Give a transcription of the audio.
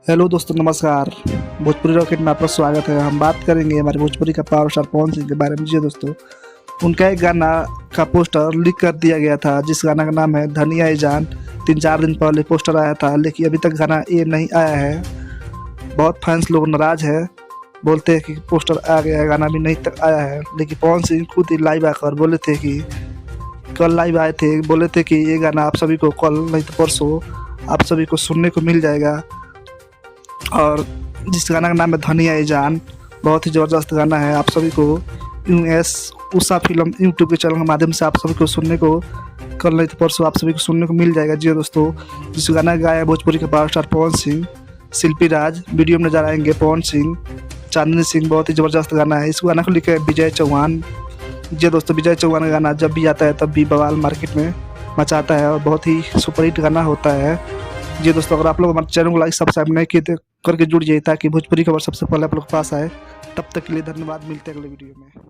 Hello दोस्तों, नमस्कार। Bhojpuri rocket में आपका स्वागत है। हम बात करेंगे हमारे भोजपुरी का पावर स्टार पवन सिंह के बारे में। जी दोस्तों, उनका एक गाना का पोस्टर लीक कर दिया गया था, जिस गाना का नाम है धनिया ए जान। 3-4 दिन पहले पोस्टर आया था, लेकिन अभी तक गाना ये नहीं आया है। बहुत फैंस लोग नाराज़ है, बोलते हैं कि पोस्टर आ गया है, गाना भी नहीं तक आया है। लेकिन पवन सिंह खुद ही लाइव आकर बोले थे कि कल लाइव आए थे, बोले थे कि ये गाना आप सभी को कल नहीं तो परसों आप सभी को सुनने को मिल जाएगा। और जिस गाना का नाम है धनिया ए जान, बहुत ही ज़बरदस्त गाना है। आप सभी को उषा फिल्म यूट्यूब के चैनल के माध्यम से आप सभी को सुनने को कल नहीं तो परसों आप सभी को सुनने को मिल जाएगा। जी दोस्तों, जिस गाना गाया है भोजपुरी के पावर स्टार पवन सिंह, शिल्पी राज वीडियो में नजर आएंगे, पवन सिंह, चांदनी सिंह। बहुत ही ज़बरदस्त गाना है। इस गाना को लिखे विजय चौहान। जी दोस्तों, विजय चौहान का गाना जब भी आता है तब भी बवाल मार्केट में मचाता है और बहुत ही सुपरहिट गाना होता है। जी दोस्तों, अगर आप लोग हमारे चैनल को लाइक सब्सक्राइब नहीं किए तो करके जुड़ जाइए, ताकि भोजपुरी खबर सबसे पहले आप लोग के पास आए। तब तक के लिए धन्यवाद, मिलते हैं अगले वीडियो में।